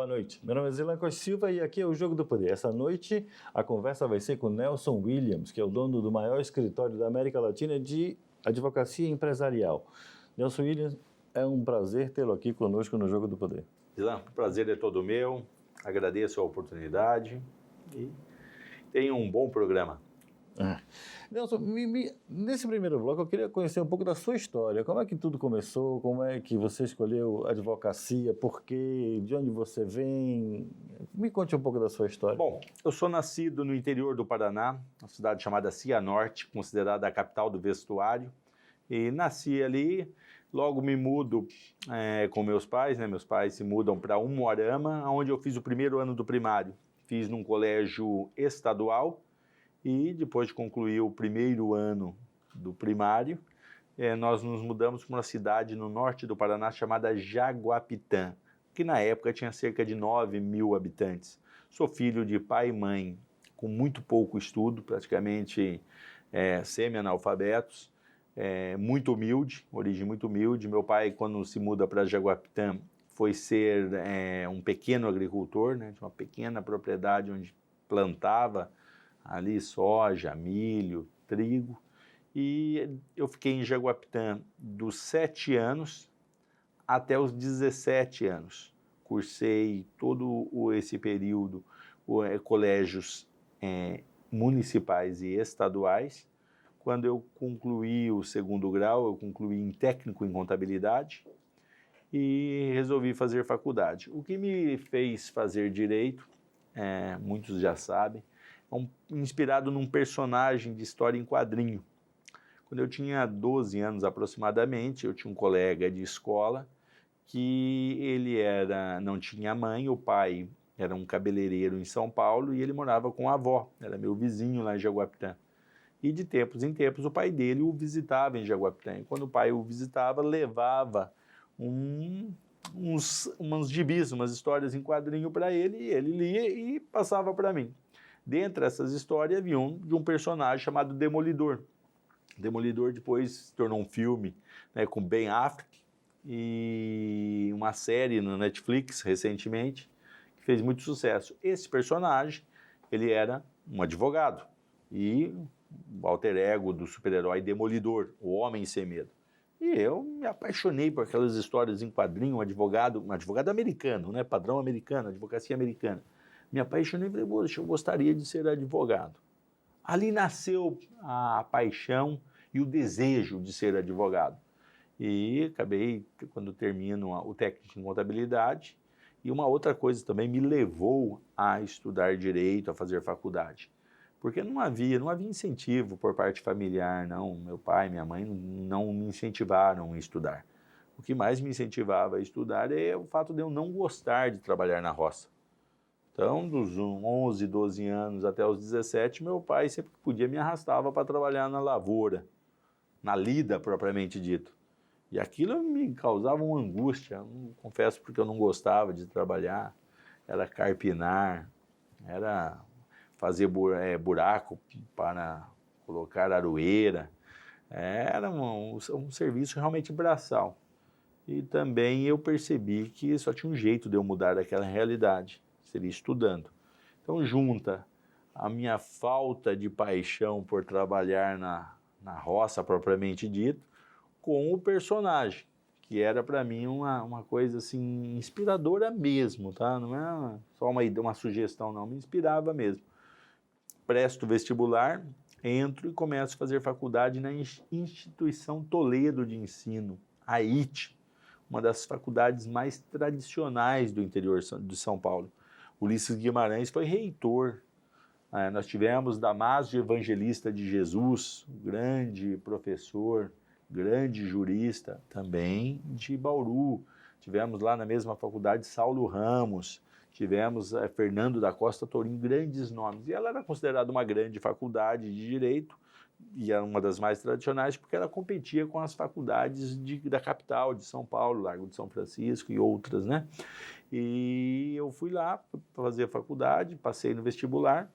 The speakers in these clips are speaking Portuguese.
boa noite. Meu nome é Zilan Costa Silva e aqui é o Jogo do Poder. Essa noite a conversa vai ser com Nelson Williams, que é o dono do maior escritório da América Latina de advocacia empresarial. Nelson Williams, é um prazer tê-lo aqui conosco no Jogo do Poder. Zilan, o prazer é todo meu, agradeço a oportunidade e tenha um bom programa. Nelson, nesse primeiro bloco eu queria conhecer um pouco da sua história. Como é que tudo começou? Como é que você escolheu a advocacia? Por quê? De onde você vem? Me conte um pouco da sua história. Bom, eu sou nascido no interior do Paraná, uma cidade chamada Cianorte, considerada a capital do vestuário. E nasci ali, logo me mudo com meus pais, né? Meus pais se mudam para Umuarama, onde eu fiz o primeiro ano do primário. Fiz num colégio estadual. E depois de concluir o primeiro ano do primário, nós nos mudamos para uma cidade no norte do Paraná chamada Jaguapitã, que na época tinha cerca de 9 mil habitantes. Sou filho de pai e mãe com muito pouco estudo, praticamente semi-analfabetos, muito humilde, origem muito humilde. Meu pai, quando se muda para Jaguapitã, foi ser um pequeno agricultor, né, de uma pequena propriedade onde plantava ali soja, milho, trigo, e eu fiquei em Jaguapitã dos 7 anos até os 17 anos. Cursei todo esse período, colégios municipais e estaduais. Quando eu concluí o segundo grau, eu concluí em técnico em contabilidade e resolvi fazer faculdade. O que me fez fazer direito, muitos já sabem, inspirado num personagem de história em quadrinho. Quando eu tinha 12 anos aproximadamente, eu tinha um colega de escola que ele não tinha mãe, o pai era um cabeleireiro em São Paulo e ele morava com a avó, era meu vizinho lá em Jaguapitã. E de tempos em tempos o pai dele o visitava em Jaguapitã. E quando o pai o visitava, levava uns gibis, umas histórias em quadrinho para ele, e ele lia e passava para mim. Dentre essas histórias havia de um personagem chamado Demolidor. Demolidor depois se tornou um filme, né, com Ben Affleck e uma série no Netflix recentemente que fez muito sucesso. Esse personagem, ele era um advogado e o alter ego do super-herói Demolidor, o Homem Sem Medo. E eu me apaixonei por aquelas histórias em quadrinho, um advogado americano, né, padrão americano, advocacia americana. Me apaixonei e falei, poxa, eu gostaria de ser advogado. Ali nasceu a paixão e o desejo de ser advogado. E acabei, quando termino o técnico em contabilidade, e uma outra coisa também me levou a estudar direito, a fazer faculdade. Porque não havia incentivo por parte familiar, não. Meu pai, minha mãe não me incentivaram a estudar. O que mais me incentivava a estudar é o fato de eu não gostar de trabalhar na roça. Então, dos 11, 12 anos até os 17, meu pai sempre que podia me arrastava para trabalhar na lavoura, na lida propriamente dito. E aquilo me causava uma angústia, confesso porque eu não gostava de trabalhar, era carpinar, era fazer buraco para colocar aroeira, era um serviço realmente braçal. E também eu percebi que só tinha um jeito de eu mudar daquela realidade, seria estudando. Então junta a minha falta de paixão por trabalhar na roça propriamente dito, com o personagem, que era para mim uma coisa assim inspiradora mesmo, tá? Não é só uma sugestão não, me inspirava mesmo. Presto vestibular, entro e começo a fazer faculdade na Instituição Toledo de Ensino, a IT, uma das faculdades mais tradicionais do interior de São Paulo. Ulisses Guimarães foi reitor. Nós tivemos Damásio Evangelista de Jesus, grande professor, grande jurista, também de Bauru. Tivemos lá na mesma faculdade Saulo Ramos, tivemos Fernando da Costa Tourinho, grandes nomes. E ela era considerada uma grande faculdade de direito, e era uma das mais tradicionais porque ela competia com as faculdades da capital, de São Paulo, Largo de São Francisco e outras, né? E eu fui lá fazer a faculdade, passei no vestibular,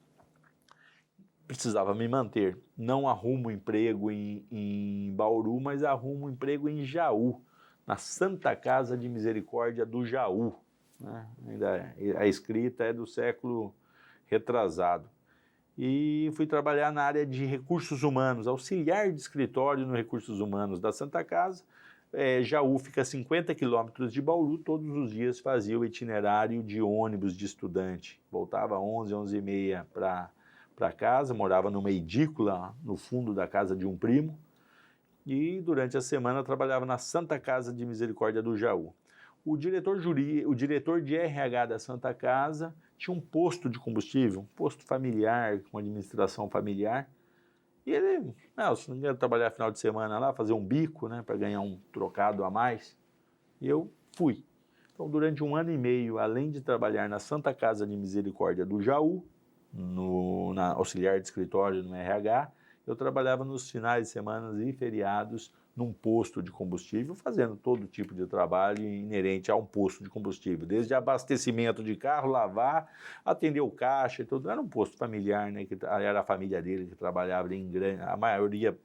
precisava me manter. Não arrumo emprego em Bauru, mas arrumo emprego em Jaú, na Santa Casa de Misericórdia do Jaú. né? Ainda a escrita é do século retrasado. E fui trabalhar na área de recursos humanos, auxiliar de escritório no recursos humanos da Santa Casa. Jaú fica a 50 quilômetros de Bauru, todos os dias fazia o itinerário de ônibus de estudante. Voltava 11, 11h30 para casa, morava numa edícula no fundo da casa de um primo e durante a semana trabalhava na Santa Casa de Misericórdia do Jaú. O diretor de RH da Santa Casa tinha um posto de combustível, um posto familiar, com administração familiar. E ele, você não quer trabalhar final de semana lá, fazer um bico, né, para ganhar um trocado a mais? E eu fui. Então, durante 1 ano e meio, além de trabalhar na Santa Casa de Misericórdia do Jaú, na auxiliar de escritório no RH, eu trabalhava nos finais de semana e feriados num posto de combustível, fazendo todo tipo de trabalho inerente a um posto de combustível, desde abastecimento de carro, lavar, atender o caixa e tudo. Era um posto familiar, né, que era a família dele que trabalhava em grande, a maioria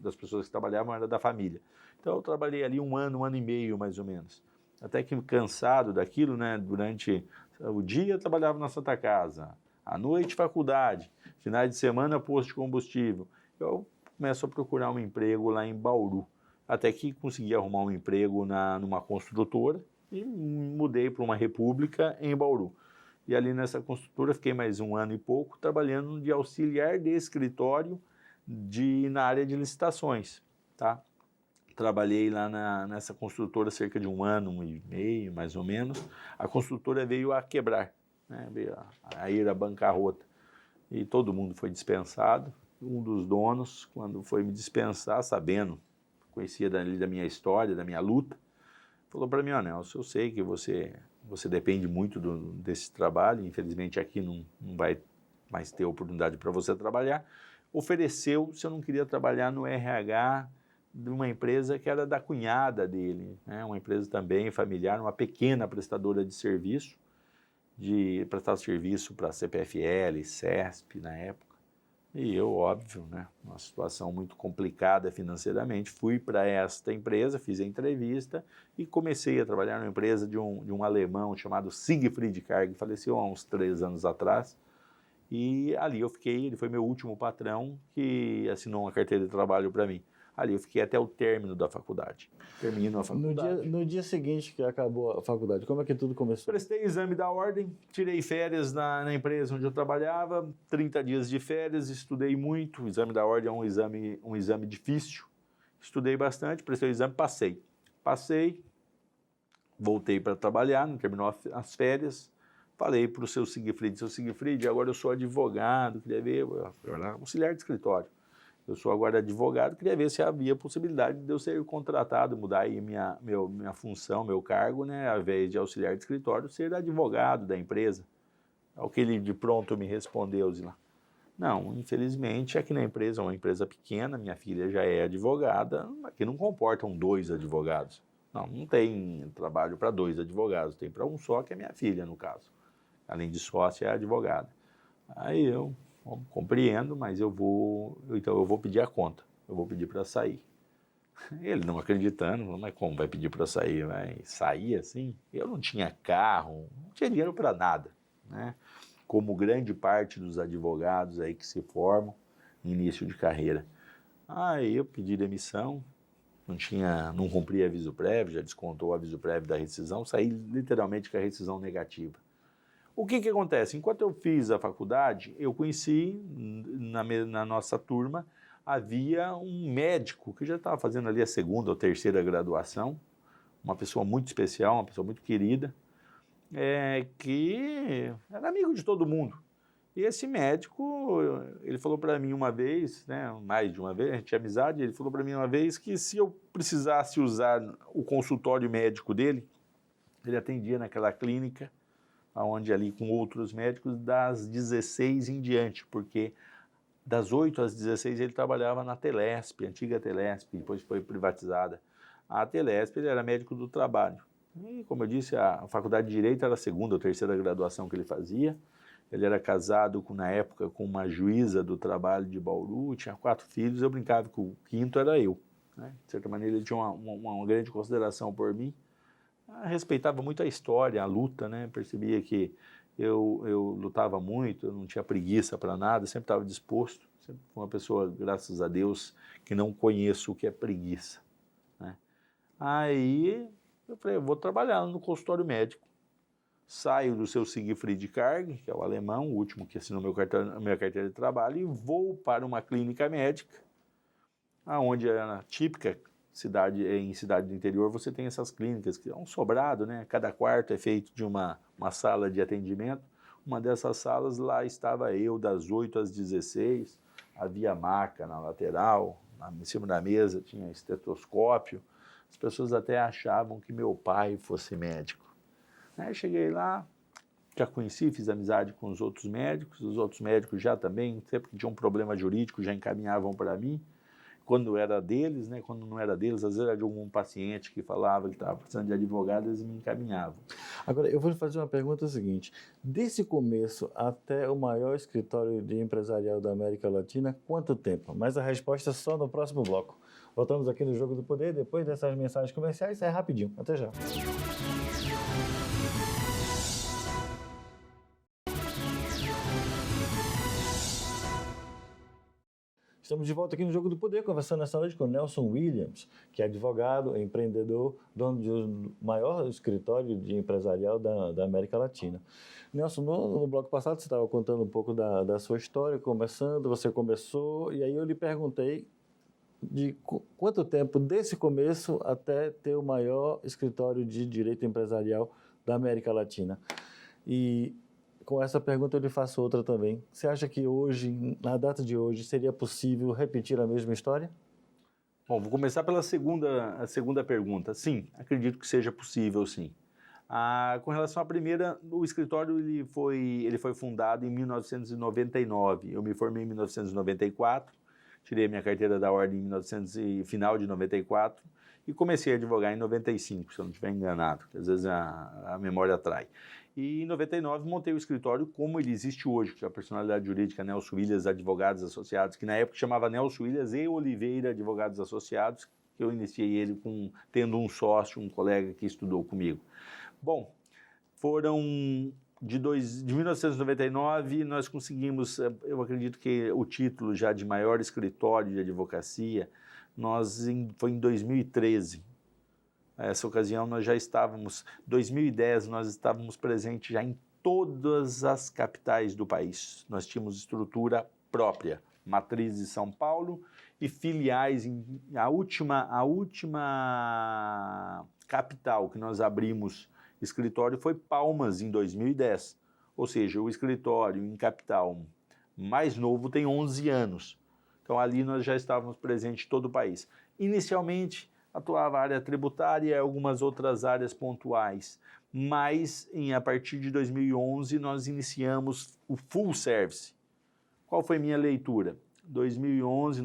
das pessoas que trabalhavam era da família. Então eu trabalhei ali 1 ano, 1 ano e meio mais ou menos. Até que cansado daquilo, né, durante o dia eu trabalhava na Santa Casa, à noite faculdade, finais de semana posto de combustível. Eu começo a procurar um emprego lá em Bauru, até que consegui arrumar um emprego numa construtora e mudei para uma república em Bauru. E ali nessa construtora fiquei mais 1 ano e pouco trabalhando de auxiliar de escritório na área de licitações, tá? Trabalhei lá nessa construtora cerca de 1 ano, 1 ano e meio, mais ou menos. A construtora veio a quebrar, né? Veio a ir à bancarrota e todo mundo foi dispensado. Um dos donos, quando foi me dispensar, sabendo, conhecia da minha história, da minha luta, falou para mim: Nelson, eu sei que você depende muito desse trabalho, infelizmente aqui não vai mais ter oportunidade para você trabalhar. Ofereceu se eu não queria trabalhar no RH de uma empresa que era da cunhada dele, né? Uma empresa também familiar, uma pequena prestadora de serviço, de prestar serviço para CPFL, CESP na época. E eu, óbvio, né, uma situação muito complicada financeiramente, fui para esta empresa, fiz a entrevista e comecei a trabalhar numa empresa de um alemão chamado Siegfried Karg, que faleceu há uns 3 anos atrás. E ali eu fiquei, ele foi meu último patrão que assinou uma carteira de trabalho para mim. Ali eu fiquei até o término da faculdade. Termino a faculdade. No dia seguinte que acabou a faculdade, como é que tudo começou? Prestei exame da ordem, tirei férias na empresa onde eu trabalhava, 30 dias de férias, estudei muito. O exame da ordem é um exame difícil. Estudei bastante, prestei o exame, passei. Passei, voltei para trabalhar, não terminou as férias. Falei para o seu Siegfried, agora eu sou advogado, queria ver, eu era auxiliar de escritório. Eu sou agora advogado, queria ver se havia possibilidade de eu ser contratado, mudar aí minha função, meu cargo, né, ao invés de auxiliar de escritório, ser advogado da empresa. Ao que ele de pronto me respondeu, Zila: não, infelizmente aqui na empresa é uma empresa pequena, minha filha já é advogada, aqui não comportam 2 advogados. Não tem trabalho para 2 advogados, tem para um só, que é minha filha, no caso. Além de sócia, é advogada. Aí eu compreendo, mas eu vou pedir a conta, eu vou pedir para sair. Ele não acreditando, falou: mas como vai pedir para sair? Vai sair assim? Eu não tinha carro, não tinha dinheiro para nada, né? Como grande parte dos advogados aí que se formam em início de carreira. Aí eu pedi demissão, não cumpri aviso prévio, já descontou o aviso prévio da rescisão, saí literalmente com a rescisão negativa. O que acontece? Enquanto eu fiz a faculdade, eu conheci, na nossa turma, havia um médico que já estava fazendo ali a 2ª ou 3ª graduação, uma pessoa muito especial, uma pessoa muito querida, que era amigo de todo mundo. E esse médico, ele falou para mim uma vez, né, mais de uma vez, a gente tinha amizade, ele falou para mim uma vez que se eu precisasse usar o consultório médico dele, ele atendia naquela clínica, onde ali com outros médicos, das 16 em diante, porque das 8 às 16 ele trabalhava na Telesp, antiga Telesp, depois foi privatizada. A Telesp, ele era médico do trabalho. E, como eu disse, a faculdade de Direito era a 2ª ou 3ª graduação que ele fazia. Ele era casado, na época, com uma juíza do trabalho de Bauru, tinha 4 filhos, eu brincava que o 5º era eu, né? De certa maneira, ele tinha uma grande consideração por mim. respeitava muito a história, a luta, né? Percebia que eu lutava muito, eu não tinha preguiça para nada, sempre estava disposto. Sempre fui uma pessoa, graças a Deus, que não conheço o que é preguiça, né? Aí eu falei, eu vou trabalhar no consultório médico. Saio do seu Siegfried Karg, que é o alemão, o último que assinou minha carteira de trabalho, e vou para uma clínica médica, onde é a típica em cidade do interior, você tem essas clínicas, que é um sobrado, né? Cada quarto é feito de uma sala de atendimento. Uma dessas salas, lá estava eu, das 8 às 16, havia maca na lateral, em cima da mesa tinha estetoscópio. As pessoas até achavam que meu pai fosse médico. Aí cheguei lá, já conheci, fiz amizade com os outros médicos já também, sempre que tinha um problema jurídico, já encaminhavam para mim. Quando era deles, né? Quando não era deles, às vezes era de algum paciente que falava que estava precisando de advogado, eles me encaminhavam. Agora, eu vou lhe fazer uma pergunta seguinte. Desse começo até o maior escritório de empresarial da América Latina, quanto tempo? Mas a resposta é só no próximo bloco. Voltamos aqui no Jogo do Poder, depois dessas mensagens comerciais, é rapidinho. Até já. Estamos de volta aqui no Jogo do Poder, conversando essa noite com Nelson Williams, que é advogado, empreendedor, dono do maior escritório de empresarial da América Latina. Nelson, no bloco passado você estava contando um pouco da sua história, você começou, e aí eu lhe perguntei de quanto tempo desse começo até ter o maior escritório de direito empresarial da América Latina. E com essa pergunta eu lhe faço outra também. Você acha que hoje, na data de hoje, seria possível repetir a mesma história? Bom, vou começar pela a segunda pergunta. Sim, acredito que seja possível, sim. Com relação à primeira, o escritório ele foi fundado em 1999. Eu me formei em 1994, tirei minha carteira da ordem em final de 94 e comecei a advogar em 95, se eu não estiver enganado, porque às vezes a memória atrai. E em 99 montei o escritório como ele existe hoje, que é a personalidade jurídica Nelson Williams Advogados Associados, que na época chamava Nelson Williams e Oliveira Advogados Associados, que eu iniciei ele tendo um sócio, um colega que estudou comigo. Bom, foram de 1999, nós conseguimos, eu acredito que o título já de maior escritório de advocacia, foi em 2013. Essa ocasião nós já estávamos, 2010 nós estávamos presentes já em todas as capitais do país. Nós tínhamos estrutura própria, matriz de São Paulo e filiais. A última capital que nós abrimos escritório foi Palmas em 2010. Ou seja, o escritório em capital mais novo tem 11 anos. Então ali nós já estávamos presentes em todo o país. Inicialmente, atuava a área tributária e algumas outras áreas pontuais, mas a partir de 2011 nós iniciamos o full service. Qual foi minha leitura? 2011,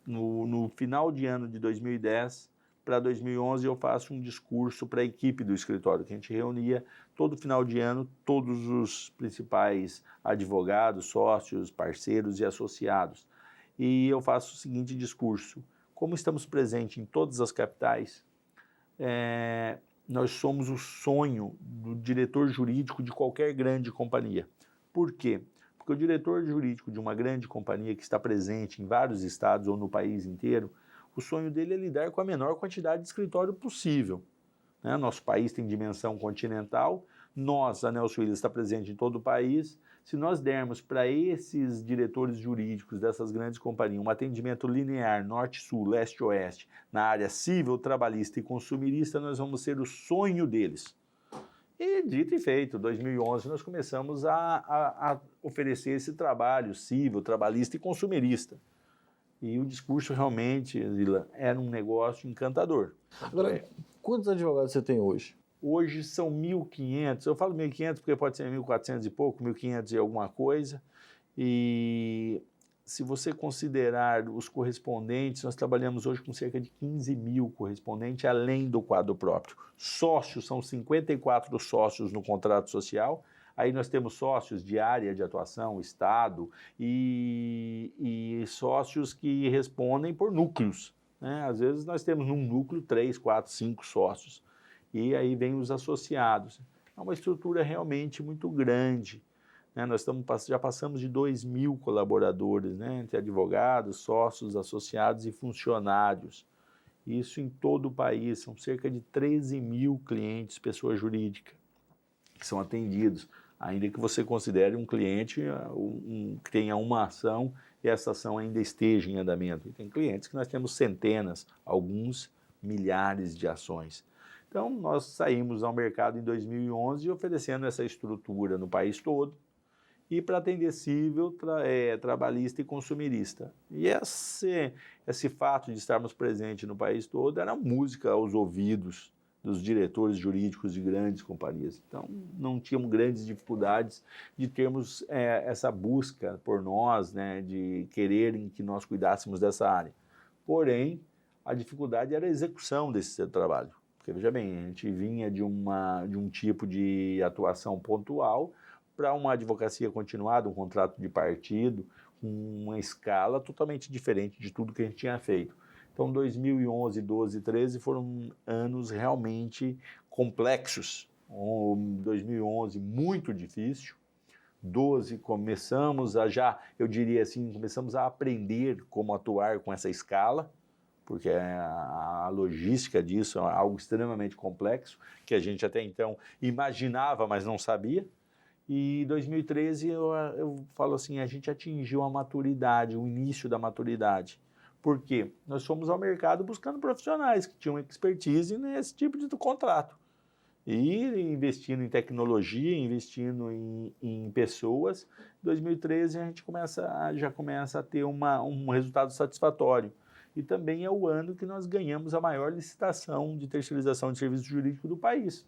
no final de ano de 2010 para 2011 eu faço um discurso para a equipe do escritório, que a gente reunia todo final de ano todos os principais advogados, sócios, parceiros e associados. E eu faço o seguinte discurso: como estamos presentes em todas as capitais, nós somos o sonho do diretor jurídico de qualquer grande companhia. Por quê? Porque o diretor jurídico de uma grande companhia que está presente em vários estados ou no país inteiro, o sonho dele é lidar com a menor quantidade de escritório possível. Nosso país tem dimensão continental, a Nelson Williams está presente em todo o país. Se nós dermos para esses diretores jurídicos dessas grandes companhias um atendimento linear, norte-sul, leste-oeste, na área civil, trabalhista e consumirista, nós vamos ser o sonho deles. E dito e feito, em 2011 nós começamos a oferecer esse trabalho civil, trabalhista e consumirista. E o discurso realmente, Zila, era um negócio encantador. Agora, quantos advogados você tem hoje? Hoje são 1.500, eu falo 1.500 porque pode ser 1.400 e pouco, 1.500 e alguma coisa, e se você considerar os correspondentes, nós trabalhamos hoje com cerca de 15 mil correspondentes, além do quadro próprio. Sócios, são 54 sócios no contrato social, aí nós temos sócios de área de atuação, estado, e sócios que respondem por núcleos, né? Às vezes nós temos num núcleo 3, 4, 5 sócios. e aí vem os associados. É uma estrutura realmente muito grande, né? Nós já passamos de 2.000 colaboradores, né? Entre advogados, sócios, associados e funcionários. Isso em todo o país, são cerca de 13.000 clientes, pessoa jurídica, que são atendidos, ainda que você considere um cliente que tenha uma ação e essa ação ainda esteja em andamento. E tem clientes que nós temos centenas, alguns milhares de ações. Então, nós saímos ao mercado em 2011 oferecendo essa estrutura no país todo e para atender civil, trabalhista e consumirista. E esse fato de estarmos presentes no país todo era música aos ouvidos dos diretores jurídicos de grandes companhias. Então, não tínhamos grandes dificuldades de termos essa busca por nós, né, de quererem que nós cuidássemos dessa área. Porém, a dificuldade era a execução desse trabalho. Porque, veja bem, a gente vinha de um tipo de atuação pontual para uma advocacia continuada, um contrato de partido, com uma escala totalmente diferente de tudo que a gente tinha feito. Então, 2011, 12, 13 foram anos realmente complexos. 2011, muito difícil. 12, começamos começamos a aprender como atuar com essa escala, porque a logística disso é algo extremamente complexo, que a gente até então imaginava, mas não sabia. E 2013, eu falo assim, a gente atingiu a maturidade, o início da maturidade. Por quê? Nós fomos ao mercado buscando profissionais que tinham expertise nesse tipo de contrato. E investindo em tecnologia, investindo em pessoas. Em 2013, a gente já começa a ter um resultado satisfatório. E também é o ano que nós ganhamos a maior licitação de terceirização de serviço jurídico do país.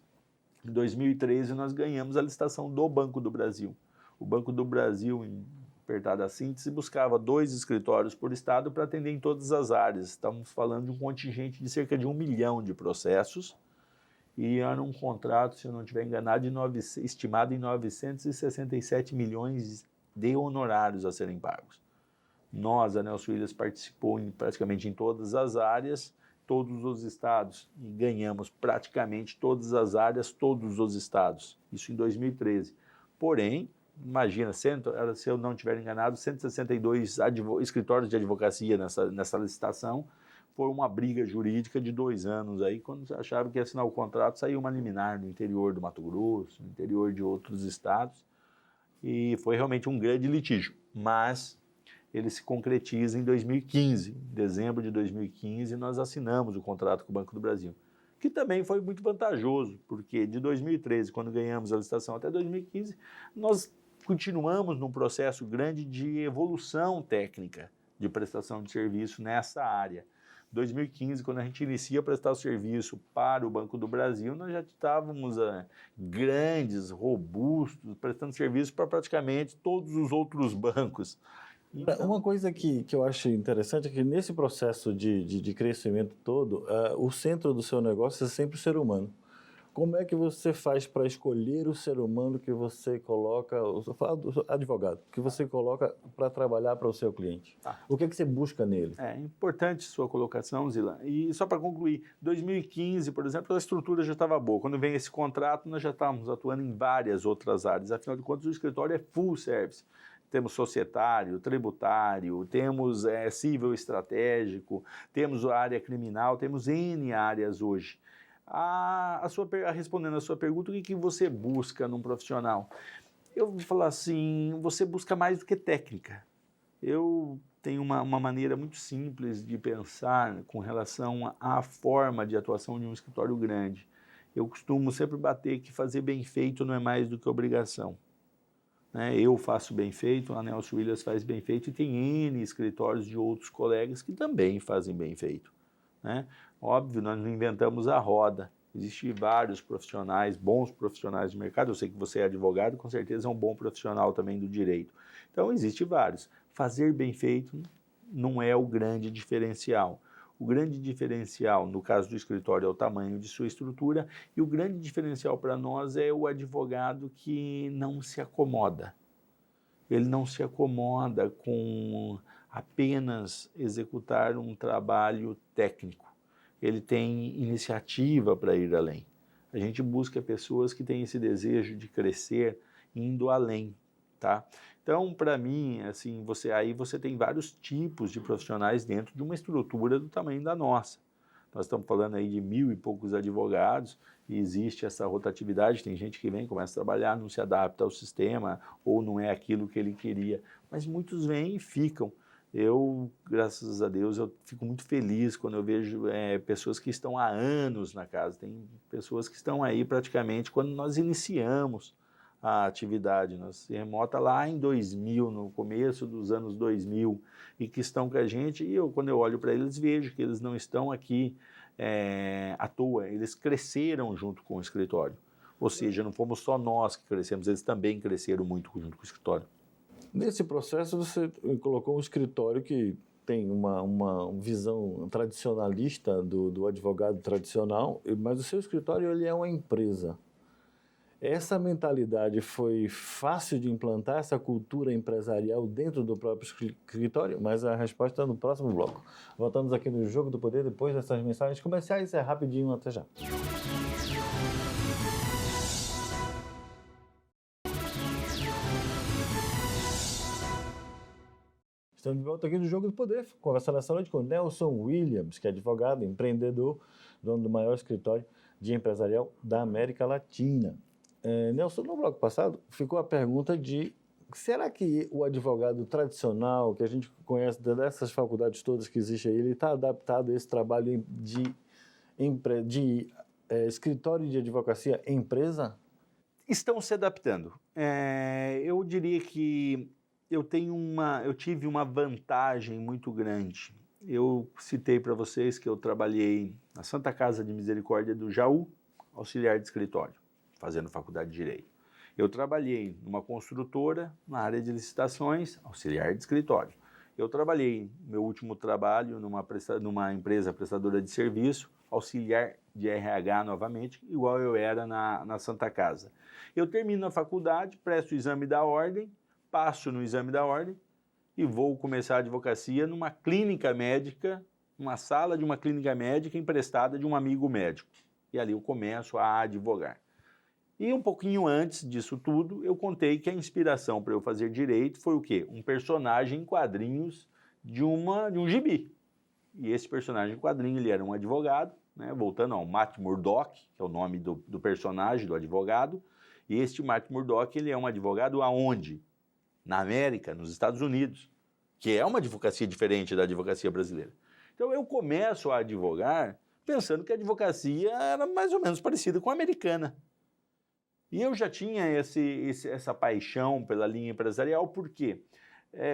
Em 2013, nós ganhamos a licitação do Banco do Brasil. O Banco do Brasil, em apertada síntese, buscava 2 escritórios por estado para atender em todas as áreas. Estamos falando de um contingente de cerca de 1 milhão de processos e era um contrato, se eu não estiver enganado, estimado em 967 milhões de honorários a serem pagos. Nós, a Nelson Williams, participou praticamente em todas as áreas, todos os estados, e ganhamos praticamente todas as áreas, todos os estados, isso em 2013. Porém, imagina, se eu não estiver enganado, 162 escritórios de advocacia nessa licitação, foi uma briga jurídica de 2 anos, aí quando acharam que ia assinar o contrato, saiu uma liminar no interior do Mato Grosso, no interior de outros estados, e foi realmente um grande litígio, mas ele se concretiza em 2015. Em dezembro de 2015, nós assinamos o contrato com o Banco do Brasil, que também foi muito vantajoso, porque de 2013, quando ganhamos a licitação, até 2015, nós continuamos num processo grande de evolução técnica de prestação de serviço nessa área. 2015, quando a gente inicia a prestar o serviço para o Banco do Brasil, nós já estávamos grandes, robustos, prestando serviço para praticamente todos os outros bancos. Então, uma coisa que eu acho interessante é que nesse processo de crescimento todo, o centro do seu negócio é sempre o ser humano. Como é que você faz para escolher o ser humano que você coloca, eu falo do advogado, que você coloca para trabalhar para o seu cliente? O que é que você busca nele? É importante sua colocação, Zila. E só para concluir, 2015, por exemplo, a estrutura já estava boa. Quando vem esse contrato, nós já estávamos atuando em várias outras áreas. Afinal de contas, o escritório é full service. Temos societário, tributário, temos civil estratégico, temos a área criminal, temos N áreas hoje. Respondendo a sua pergunta, o que você busca num profissional? Eu vou falar assim, você busca mais do que técnica. Eu tenho uma maneira muito simples de pensar com relação à forma de atuação de um escritório grande. Eu costumo sempre bater que fazer bem feito não é mais do que obrigação. Eu faço bem feito, a Nelson Williams faz bem feito e tem N escritórios de outros colegas que também fazem bem feito. Óbvio, nós não inventamos a roda. Existem vários profissionais, bons profissionais de mercado. Eu sei que você é advogado, com certeza é um bom profissional também do direito. Então, existem vários. Fazer bem feito não é o grande diferencial. O grande diferencial, no caso do escritório, é o tamanho de sua estrutura, e o grande diferencial para nós é o advogado que não se acomoda. Ele não se acomoda com apenas executar um trabalho técnico. Ele tem iniciativa para ir além. A gente busca pessoas que têm esse desejo de crescer, indo além, tá? Então, para mim, assim, você tem vários tipos de profissionais dentro de uma estrutura do tamanho da nossa. Nós estamos falando aí de 1.000 e poucos advogados e existe essa rotatividade, tem gente que vem, começa a trabalhar, não se adapta ao sistema ou não é aquilo que ele queria, mas muitos vêm e ficam. Eu, graças a Deus, eu fico muito feliz quando eu vejo pessoas que estão há anos na casa. Tem pessoas que estão aí praticamente quando nós iniciamos a atividade. Nós se remota lá em 2000, no começo dos anos 2000, e que estão com a gente. E quando eu olho para eles, vejo que eles não estão aqui à toa. Eles cresceram junto com o escritório. Ou seja, não fomos só nós que crescemos, eles também cresceram muito junto com o escritório. Nesse processo, você colocou um escritório que tem uma visão tradicionalista do advogado tradicional, mas o seu escritório ele é uma empresa. Essa mentalidade foi fácil de implantar, essa cultura empresarial dentro do próprio escritório? Mas a resposta é no próximo bloco. Voltamos aqui no Jogo do Poder depois dessas mensagens comerciais. É rapidinho, até já. Estamos de volta aqui no Jogo do Poder, conversando essa noite com Nelson Williams, que é advogado, empreendedor, dono do maior escritório de empresarial da América Latina. Nelson, no bloco passado, ficou a pergunta de será que o advogado tradicional, que a gente conhece dessas faculdades todas que existem aí, ele está adaptado a esse trabalho de escritório de advocacia empresa? Estão se adaptando. Eu diria que eu tive uma vantagem muito grande. Eu citei para vocês que eu trabalhei na Santa Casa de Misericórdia do Jaú, auxiliar de escritório, fazendo faculdade de Direito. Eu trabalhei numa construtora, na área de licitações, auxiliar de escritório. Eu trabalhei, meu último trabalho, numa empresa prestadora de serviço, auxiliar de RH novamente, igual eu era na Santa Casa. Eu termino a faculdade, presto o exame da ordem, passo no exame da ordem e vou começar a advocacia numa clínica médica, uma sala de uma clínica médica emprestada de um amigo médico. E ali eu começo a advogar. E um pouquinho antes disso tudo, eu contei que a inspiração para eu fazer direito foi o quê? Um personagem em quadrinhos de um gibi. E esse personagem em quadrinho, ele era um advogado, né? Voltando ao Matt Murdock, que é o nome do personagem, do advogado. E este Matt Murdock, ele é um advogado aonde? Na América, nos Estados Unidos, que é uma advocacia diferente da advocacia brasileira. Então eu começo a advogar pensando que a advocacia era mais ou menos parecida com a americana. E eu já tinha essa paixão pela linha empresarial, porque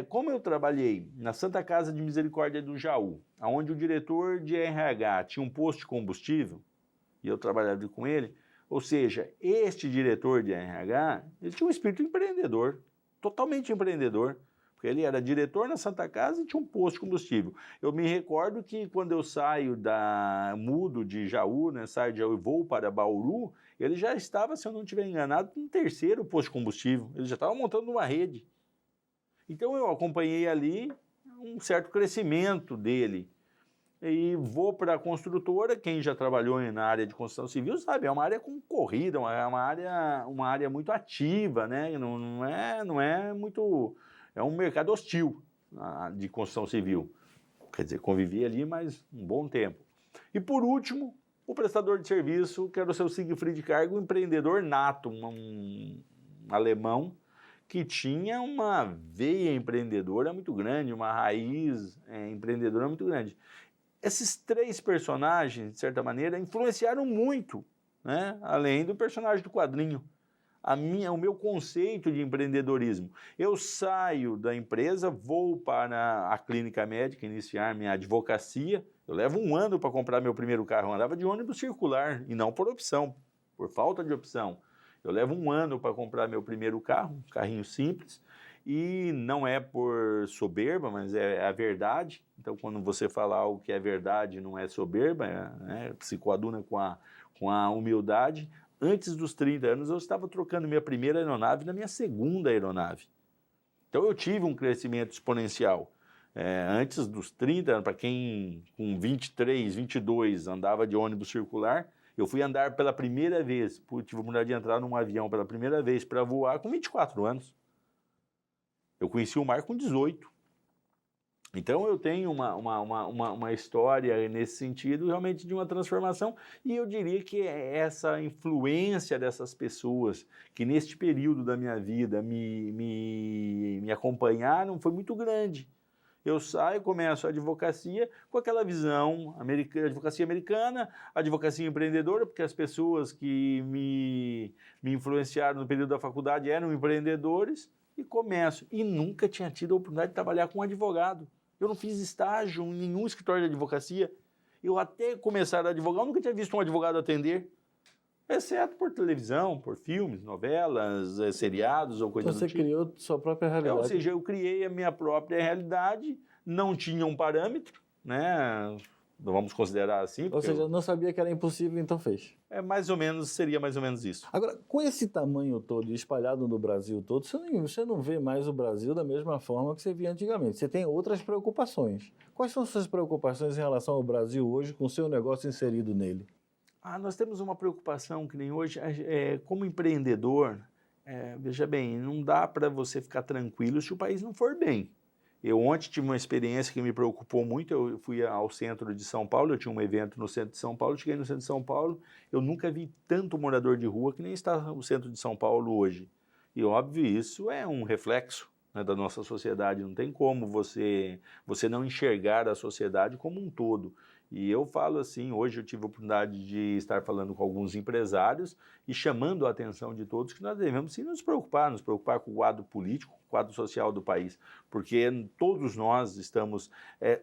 como eu trabalhei na Santa Casa de Misericórdia do Jaú, onde o diretor de RH tinha um posto de combustível, e eu trabalhava com ele, ou seja, este diretor de RH, ele tinha um espírito empreendedor, totalmente empreendedor, porque ele era diretor na Santa Casa e tinha um posto de combustível. Eu me recordo que quando eu mudo de Jaú, né, saio de Jaú e vou para Bauru, ele já estava, se eu não estiver enganado, no 3º posto de combustível. Ele já estava montando uma rede. Então eu acompanhei ali um certo crescimento dele. E vou para a construtora, quem já trabalhou na área de construção civil sabe, é uma área concorrida, uma área muito ativa, né? Não é muito... É um mercado hostil de construção civil. Quer dizer, convivi ali mais um bom tempo. E por último, o prestador de serviço, que era o seu Siegfried Karg, um empreendedor nato, um alemão, que tinha uma veia empreendedora muito grande, uma raiz empreendedora muito grande. Esses 3 personagens, de certa maneira, influenciaram muito, né? Além do personagem do quadrinho. O meu conceito de empreendedorismo. Eu saio da empresa, vou para a clínica médica iniciar minha advocacia. Eu levo 1 ano para comprar meu primeiro carro. Eu andava de ônibus circular e não por opção, por falta de opção. Eu levo 1 ano para comprar meu primeiro carro, um carrinho simples. E não é por soberba, mas é a verdade. Então, quando você fala algo que é verdade, não é soberba, se coaduna com a humildade. Antes dos 30 anos, eu estava trocando minha primeira aeronave na minha segunda aeronave. Então, eu tive um crescimento exponencial. Antes dos 30 anos, para quem com 23, 22 andava de ônibus circular, Eu fui andar pela primeira vez, tive a oportunidade de entrar num avião pela primeira vez para voar com 24 anos. Eu conheci o mar com 18. Então eu tenho uma história nesse sentido realmente de uma transformação, e eu diria que essa influência dessas pessoas que neste período da minha vida me acompanharam foi muito grande. Eu saio, começo a advocacia com aquela visão advocacia americana, advocacia empreendedora, porque as pessoas que me influenciaram no período da faculdade eram empreendedores, e começo. E nunca tinha tido a oportunidade de trabalhar com um advogado. Eu não fiz estágio em nenhum escritório de advocacia. Eu até começar a advogar, eu nunca tinha visto um advogado atender, exceto por televisão, por filmes, novelas, seriados ou coisa Então, do você tipo. criou sua própria realidade. Ou seja, eu criei a minha própria realidade, não tinha um parâmetro, né? Vamos considerar assim. Ou seja, não sabia que era impossível, então fez. Seria mais ou menos isso. Agora, com esse tamanho todo, espalhado no Brasil todo, você não vê mais o Brasil da mesma forma que você via antigamente. Você tem outras preocupações. Quais são suas preocupações em relação ao Brasil hoje, com o seu negócio inserido nele? Nós temos uma preocupação que nem hoje, como empreendedor, veja bem, não dá para você ficar tranquilo se o país não for bem. Eu ontem tive uma experiência que me preocupou muito. Eu fui ao centro de São Paulo, eu tinha um evento no centro de São Paulo, cheguei no centro de São Paulo, eu nunca vi tanto morador de rua que nem está o centro de São Paulo hoje. E óbvio, isso é um reflexo, né, da nossa sociedade. Não tem como você não enxergar a sociedade como um todo. E eu falo assim, hoje eu tive a oportunidade de estar falando com alguns empresários e chamando a atenção de todos que nós devemos sim nos preocupar com o quadro político, com o quadro social do país, porque todos nós estamos,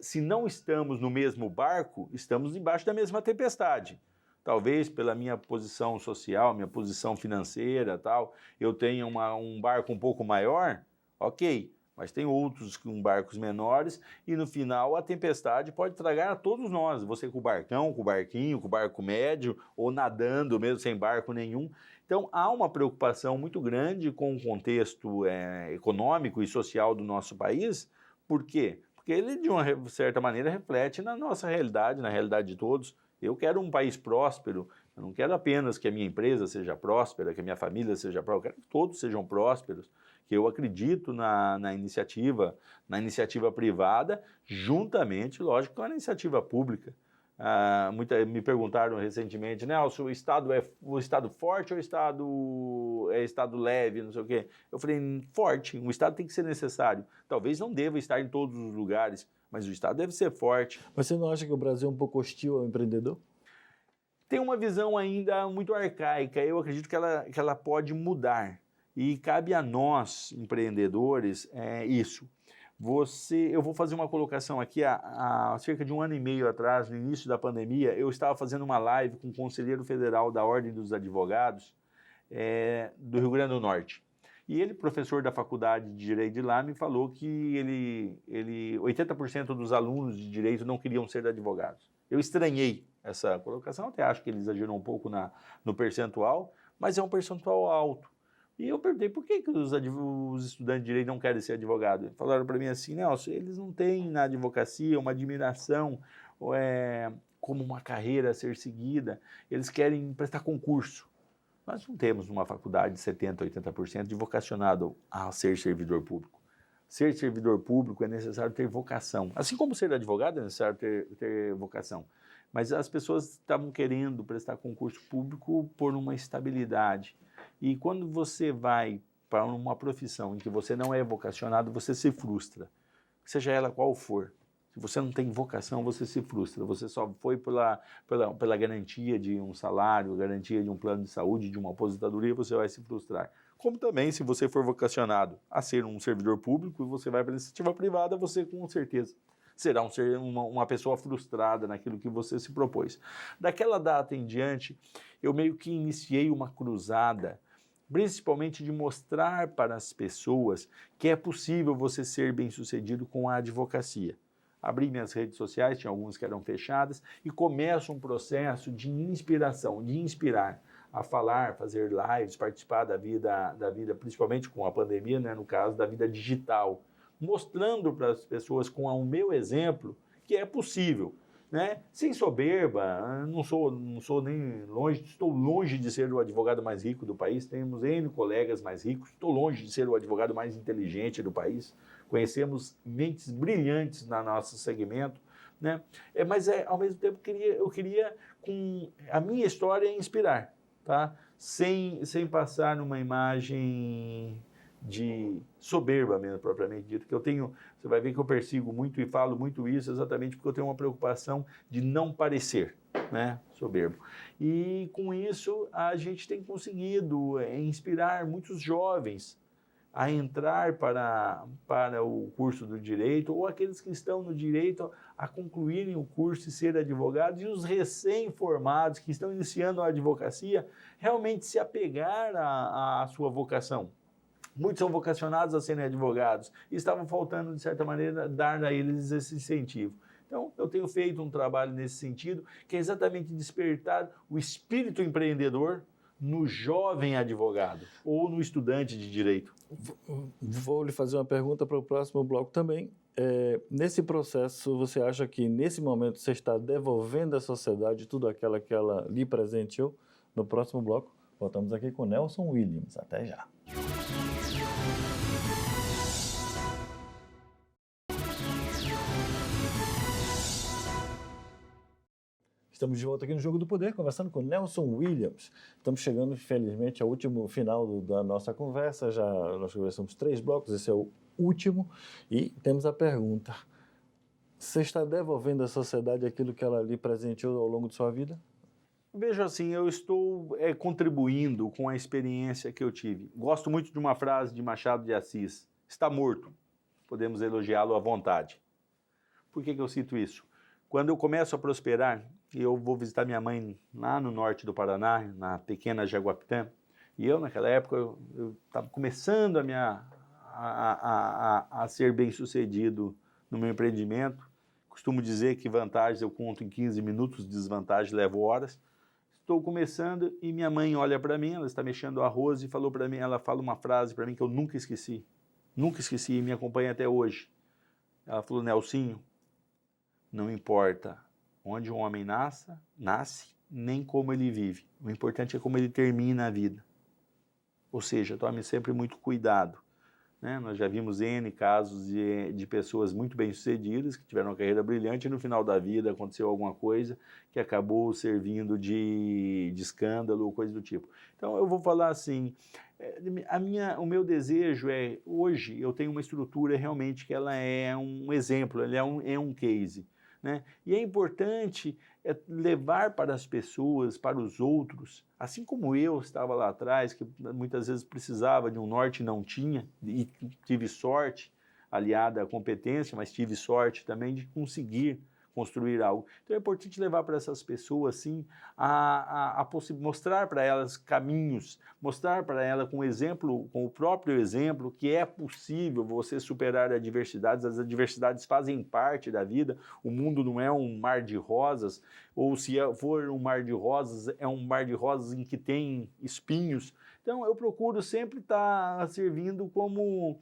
se não estamos no mesmo barco, estamos embaixo da mesma tempestade. Talvez pela minha posição social, minha posição financeira, tal, eu tenha um barco um pouco maior, ok. Mas tem outros com barcos menores e no final a tempestade pode tragar a todos nós. Você com o barcão, com o barquinho, com o barco médio ou nadando mesmo sem barco nenhum. Então há uma preocupação muito grande com o contexto econômico e social do nosso país. Por quê? Porque ele de uma certa maneira reflete na nossa realidade, na realidade de todos. Eu quero um país próspero, eu não quero apenas que a minha empresa seja próspera, que a minha família seja próspera, eu quero que todos sejam prósperos, que eu acredito na iniciativa privada, juntamente, lógico, com a iniciativa pública. Me perguntaram recentemente, Nelson, o Estado é o Estado forte ou o Estado leve, não sei o quê? Eu falei, forte, um Estado tem que ser necessário. Talvez não deva estar em todos os lugares, mas o Estado deve ser forte. Mas você não acha que o Brasil é um pouco hostil ao empreendedor? Tem uma visão ainda muito arcaica, eu acredito que ela pode mudar. E cabe a nós, empreendedores, isso. Eu vou fazer uma colocação aqui, há cerca de 1 ano e meio atrás, no início da pandemia, eu estava fazendo uma live com o conselheiro federal da Ordem dos Advogados do Rio Grande do Norte. E ele, professor da faculdade de Direito de lá, me falou que 80% dos alunos de Direito não queriam ser advogados. Eu estranhei essa colocação, até acho que ele exagerou um pouco no percentual, mas é um percentual alto. E eu perguntei, por que os estudantes de Direito não querem ser advogados? Falaram para mim assim, Nelson, eles não têm na advocacia uma admiração como uma carreira a ser seguida, eles querem prestar concurso. Nós não temos uma faculdade de 70%, 80% de vocacionado a ser servidor público. Ser servidor público é necessário ter vocação. Assim como ser advogado é necessário ter vocação. Mas as pessoas estavam querendo prestar concurso público por uma estabilidade. E quando você vai para uma profissão em que você não é vocacionado, você se frustra, seja ela qual for. Se você não tem vocação, você se frustra. Você só foi pela garantia de um salário, garantia de um plano de saúde, de uma aposentadoria, você vai se frustrar. Como também, se você for vocacionado a ser um servidor público e você vai para a iniciativa privada, você com certeza será uma pessoa frustrada naquilo que você se propôs. Daquela data em diante, eu meio que iniciei uma cruzada, principalmente de mostrar para as pessoas que é possível você ser bem-sucedido com a advocacia. Abri minhas redes sociais, tinha algumas que eram fechadas, e começo um processo de inspiração, de inspirar a falar, fazer lives, participar da vida, principalmente com a pandemia, né, no caso, da vida digital, mostrando para as pessoas com o meu exemplo que é possível. né? Sem soberba, não sou nem longe, estou longe de ser o advogado mais rico do país, temos N colegas mais ricos, estou longe de ser o advogado mais inteligente do país, conhecemos mentes brilhantes no nosso segmento, né? Mas ao mesmo tempo eu queria com a minha história inspirar, tá? Sem passar numa imagem de soberba mesmo, propriamente dito, que eu tenho, você vai ver que eu persigo muito e falo muito isso exatamente porque eu tenho uma preocupação de não parecer, né, soberbo. E com isso a gente tem conseguido inspirar muitos jovens a entrar para o curso do direito, ou aqueles que estão no direito a concluírem o curso e ser advogados, e os recém-formados que estão iniciando a advocacia realmente se apegar à sua vocação. Muitos são vocacionados a serem advogados e estavam faltando, de certa maneira, dar a eles esse incentivo. Então, eu tenho feito um trabalho nesse sentido, que é exatamente despertar o espírito empreendedor no jovem advogado ou no estudante de direito. Vou lhe fazer uma pergunta para o próximo bloco também. Nesse processo, você acha que nesse momento você está devolvendo à sociedade tudo aquilo que ela lhe presenteou? No próximo bloco, voltamos aqui com Nelson Williams. Até já. Estamos de volta aqui no Jogo do Poder, conversando com Nelson Williams. Estamos chegando, infelizmente, ao último final da nossa conversa. Nós conversamos 3 blocos, esse é o último. E temos a pergunta: você está devolvendo à sociedade aquilo que ela lhe presenteou ao longo de sua vida? Veja assim, eu estou contribuindo com a experiência que eu tive. Gosto muito de uma frase de Machado de Assis: está morto, podemos elogiá-lo à vontade. Por que eu cito isso? Quando eu começo a prosperar, eu vou visitar minha mãe lá no norte do Paraná, na pequena Jaguapitã, e eu naquela época eu estava começando a ser bem-sucedido no meu empreendimento. Costumo dizer que vantagens eu conto em 15 minutos, desvantagens levo horas. Estou começando e minha mãe olha para mim, ela está mexendo o arroz e falou para mim, ela fala uma frase para mim que eu nunca esqueci e me acompanha até hoje. Ela falou: Nelsinho, não importa onde um homem nasce, nem como ele vive. O importante é como ele termina a vida. Ou seja, tome sempre muito cuidado, né? Nós já vimos N casos de pessoas muito bem-sucedidas, que tiveram uma carreira brilhante e no final da vida aconteceu alguma coisa que acabou servindo de escândalo ou coisa do tipo. Então eu vou falar assim, o meu desejo hoje eu tenho uma estrutura realmente que ela é um exemplo, ela é um case, né? E é importante levar para as pessoas, para os outros, assim como eu estava lá atrás, que muitas vezes precisava de um norte e não tinha, e tive sorte, aliada à competência, mas tive sorte também de conseguir construir algo. Então é importante levar para essas pessoas, sim, mostrar para elas caminhos, mostrar para elas com exemplo, com o próprio exemplo, que é possível você superar adversidades, as adversidades fazem parte da vida, o mundo não é um mar de rosas, ou se for um mar de rosas, é um mar de rosas em que tem espinhos. Então eu procuro sempre estar servindo como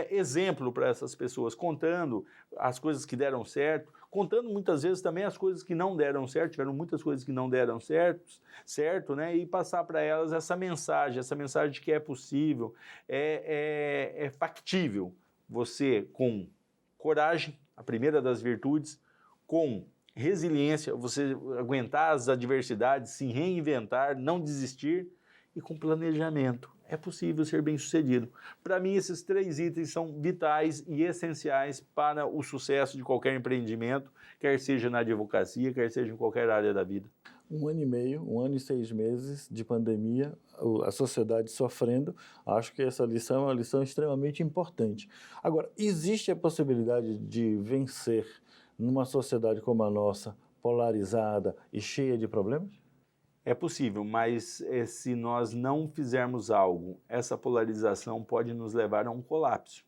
exemplo para essas pessoas, contando as coisas que deram certo, contando muitas vezes também as coisas que não deram certo, tiveram muitas coisas que não deram certo, né? E passar para elas essa mensagem de que é possível, é factível você com coragem, a primeira das virtudes, com resiliência, você aguentar as adversidades, se reinventar, não desistir, e com planejamento. É possível ser bem-sucedido. Para mim, esses 3 itens são vitais e essenciais para o sucesso de qualquer empreendimento, quer seja na advocacia, quer seja em qualquer área da vida. 1 ano e meio, 1 ano e 6 meses de pandemia, a sociedade sofrendo. Acho que essa lição é uma lição extremamente importante. Agora, existe a possibilidade de vencer numa sociedade como a nossa, polarizada e cheia de problemas? É possível, mas se nós não fizermos algo, essa polarização pode nos levar a um colapso,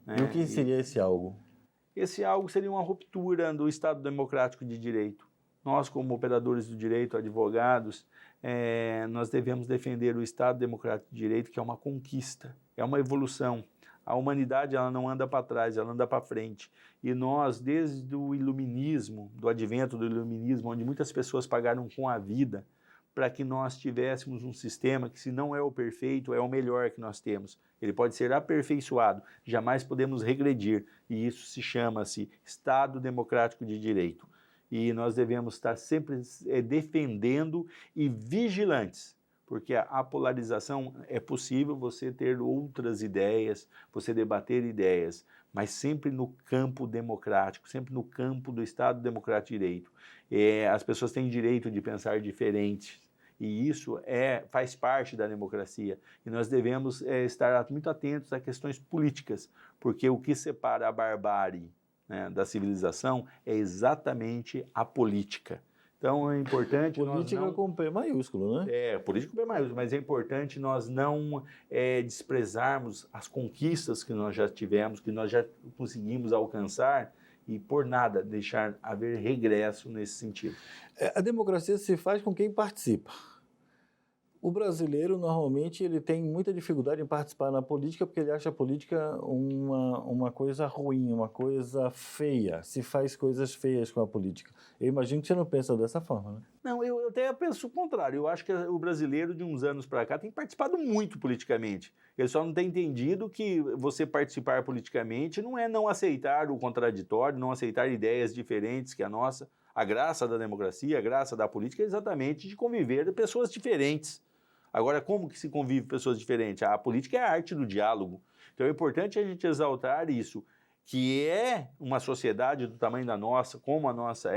né? E o que seria esse algo? Esse algo seria uma ruptura do Estado Democrático de Direito. Nós, como operadores do direito, advogados, nós devemos defender o Estado Democrático de Direito, que é uma conquista, é uma evolução. A humanidade ela não anda para trás, ela anda para frente. E nós, desde o iluminismo, do advento do iluminismo, onde muitas pessoas pagaram com a vida para que nós tivéssemos um sistema que, se não é o perfeito, é o melhor que nós temos. Ele pode ser aperfeiçoado, jamais podemos regredir. E isso se chama-se Estado Democrático de Direito. E nós devemos estar sempre defendendo e vigilantes, porque a polarização é possível você ter outras ideias, você debater ideias, mas sempre no campo democrático, sempre no campo do Estado Democrático de Direito. As pessoas têm direito de pensar diferente, e isso faz parte da democracia. E nós devemos estar muito atentos a questões políticas, porque o que separa a barbárie, né, da civilização é exatamente a política. Então é importante política nós não... com P maiúsculo, né? Política com P maiúsculo, mas é importante nós não desprezarmos as conquistas que nós já tivemos, que nós já conseguimos alcançar, e por nada deixar haver regresso nesse sentido. A democracia se faz com quem participa. O brasileiro, normalmente, ele tem muita dificuldade em participar na política porque ele acha a política uma coisa ruim, uma coisa feia. Se faz coisas feias com a política. Eu imagino que você não pensa dessa forma, né? Não, eu até penso o contrário. Eu acho que o brasileiro, de uns anos para cá, tem participado muito politicamente. Ele só não tem entendido que você participar politicamente não é não aceitar o contraditório, não aceitar ideias diferentes que a nossa. A graça da democracia, a graça da política é exatamente de conviver de pessoas diferentes. Agora, como que se convive pessoas diferentes? A política é a arte do diálogo. Então é importante a gente exaltar isso, que é uma sociedade do tamanho da nossa, como a nossa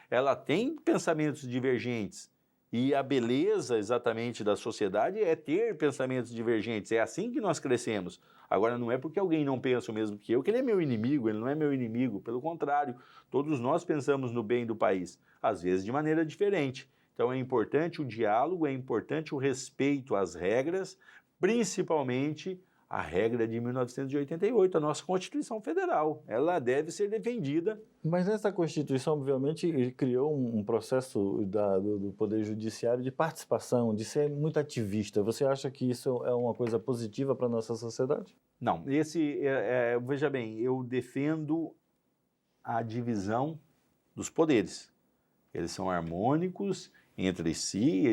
ela tem pensamentos divergentes. E a beleza exatamente da sociedade é ter pensamentos divergentes. É assim que nós crescemos. Agora, não é porque alguém não pensa o mesmo que eu, que ele é meu inimigo, ele não é meu inimigo. Pelo contrário, todos nós pensamos no bem do país, às vezes de maneira diferente. Então é importante o diálogo, é importante o respeito às regras, principalmente a regra de 1988, a nossa Constituição Federal. Ela deve ser defendida. Mas essa Constituição, obviamente, criou um processo do Poder Judiciário de participação, de ser muito ativista. Você acha que isso é uma coisa positiva para a nossa sociedade? Não, veja bem, eu defendo a divisão dos poderes. Eles são harmônicos entre si,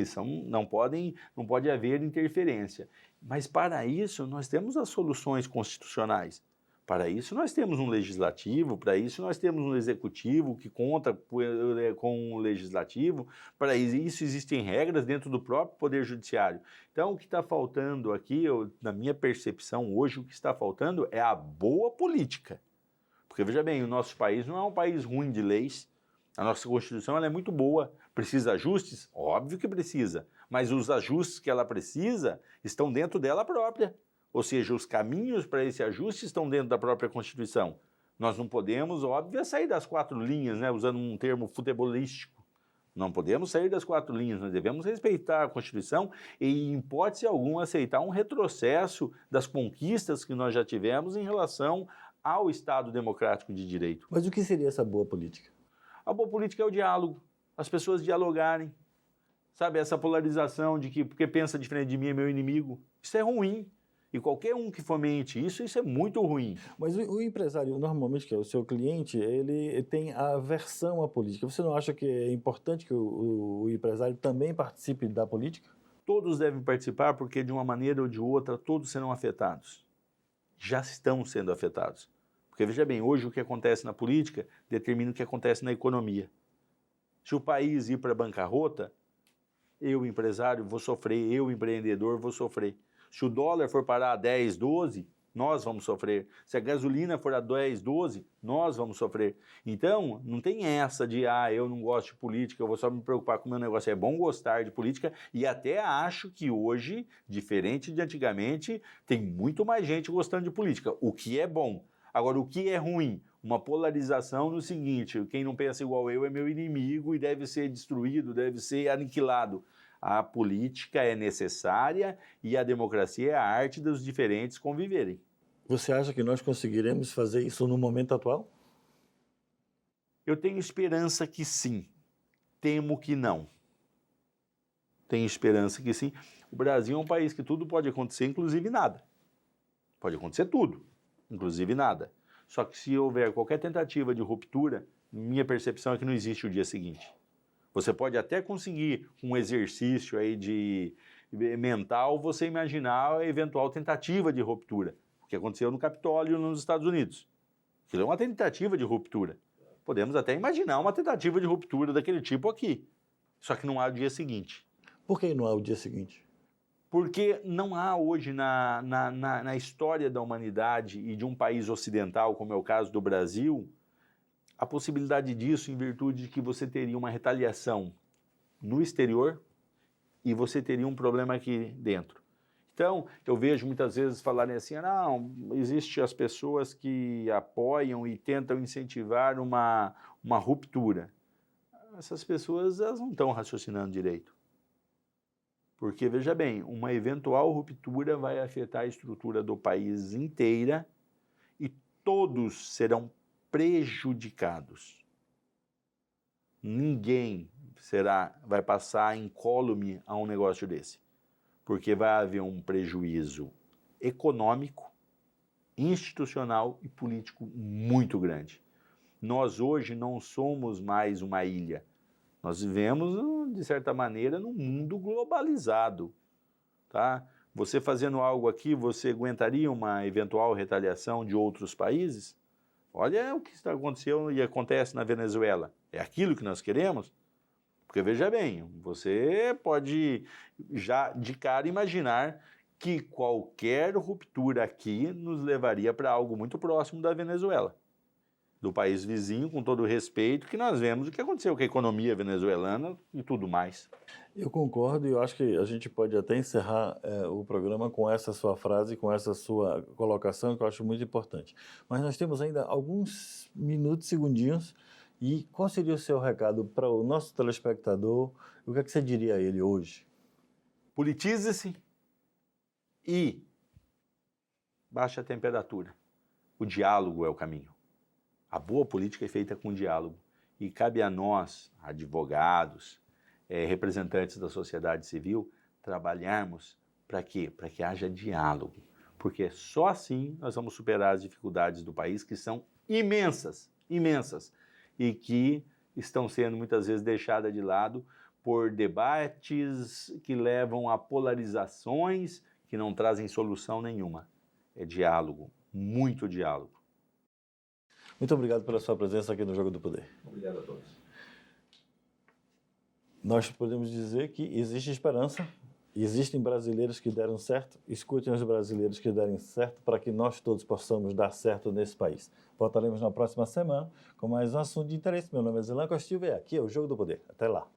não pode haver interferência. Mas para isso nós temos as soluções constitucionais. Para isso nós temos um legislativo, para isso nós temos um executivo que conta com o legislativo, para isso existem regras dentro do próprio Poder Judiciário. Então o que está faltando aqui, na minha percepção hoje, o que está faltando é a boa política. Porque veja bem, o nosso país não é um país ruim de leis. A nossa Constituição ela é muito boa. Precisa de ajustes? Óbvio que precisa. Mas os ajustes que ela precisa estão dentro dela própria. Ou seja, os caminhos para esse ajuste estão dentro da própria Constituição. Nós não podemos, óbvio, sair das quatro linhas, né, usando um termo futebolístico. Não podemos sair das quatro linhas, nós devemos respeitar a Constituição e, em hipótese alguma, aceitar um retrocesso das conquistas que nós já tivemos em relação ao Estado Democrático de Direito. Mas o que seria essa boa política? A boa política é o diálogo, as pessoas dialogarem, sabe, essa polarização de que porque pensa diferente de mim é meu inimigo, isso é ruim. E qualquer um que fomente isso é muito ruim. Mas o empresário, normalmente, que é o seu cliente, ele tem aversão à política. Você não acha que é importante que o empresário também participe da política? Todos devem participar porque, de uma maneira ou de outra, todos serão afetados. Já estão sendo afetados. Porque, veja bem, hoje o que acontece na política determina o que acontece na economia. Se o país ir para a bancarrota, eu, empresário, vou sofrer, eu, empreendedor, vou sofrer. Se o dólar for parar a 10, 12, nós vamos sofrer. Se a gasolina for a 10, 12, nós vamos sofrer. Então, não tem essa de, eu não gosto de política, eu vou só me preocupar com o meu negócio. É bom gostar de política e até acho que hoje, diferente de antigamente, tem muito mais gente gostando de política, o que é bom. Agora, o que é ruim? Uma polarização no seguinte, quem não pensa igual eu é meu inimigo e deve ser destruído, deve ser aniquilado. A política é necessária e a democracia é a arte dos diferentes conviverem. Você acha que nós conseguiremos fazer isso no momento atual? Eu tenho esperança que sim. Temo que não. Tenho esperança que sim. O Brasil é um país que tudo pode acontecer, inclusive nada. Pode acontecer tudo. inclusive nada. Só que se houver qualquer tentativa de ruptura, minha percepção é que não existe o dia seguinte. Você pode até conseguir um exercício aí mental, você imaginar a eventual tentativa de ruptura, o que aconteceu no Capitólio nos Estados Unidos. Aquilo é uma tentativa de ruptura. Podemos até imaginar uma tentativa de ruptura daquele tipo aqui. Só que não há o dia seguinte. Por que não há o dia seguinte? Porque não há hoje na história da humanidade e de um país ocidental, como é o caso do Brasil, a possibilidade disso em virtude de que você teria uma retaliação no exterior e você teria um problema aqui dentro. Então, eu vejo muitas vezes falarem assim, não, existem as pessoas que apoiam e tentam incentivar uma ruptura. Essas pessoas, elas não estão raciocinando direito. Porque, veja bem, uma eventual ruptura vai afetar a estrutura do país inteira e todos serão prejudicados. Ninguém vai passar incólume a um negócio desse, porque vai haver um prejuízo econômico, institucional e político muito grande. Nós hoje não somos mais uma ilha. Nós vivemos, de certa maneira, num mundo globalizado, tá? Você fazendo algo aqui, você aguentaria uma eventual retaliação de outros países? Olha o que está acontecendo e acontece na Venezuela. É aquilo que nós queremos? Porque, veja bem, você pode já de cara imaginar que qualquer ruptura aqui nos levaria para algo muito próximo da Venezuela, do país vizinho, com todo o respeito, que nós vemos o que aconteceu com a economia venezuelana e tudo mais. Eu concordo e eu acho que a gente pode até encerrar o programa com essa sua frase, com essa sua colocação, que eu acho muito importante. Mas nós temos ainda alguns minutos, segundinhos, e qual seria o seu recado para o nosso telespectador? O que é que você diria a ele hoje? Politize-se e baixe a temperatura. O diálogo é o caminho. A boa política é feita com diálogo e cabe a nós, advogados, representantes da sociedade civil, trabalharmos para quê? Para que haja diálogo, porque só assim nós vamos superar as dificuldades do país, que são imensas, imensas, e que estão sendo muitas vezes deixadas de lado por debates que levam a polarizações que não trazem solução nenhuma. É diálogo, muito diálogo. Muito obrigado pela sua presença aqui no Jogo do Poder. Obrigado a todos. Nós podemos dizer que existe esperança, existem brasileiros que deram certo, escutem os brasileiros que derem certo para que nós todos possamos dar certo nesse país. Voltaremos na próxima semana com mais um assunto de interesse. Meu nome é Zelan Castilho e aqui é o Jogo do Poder. Até lá.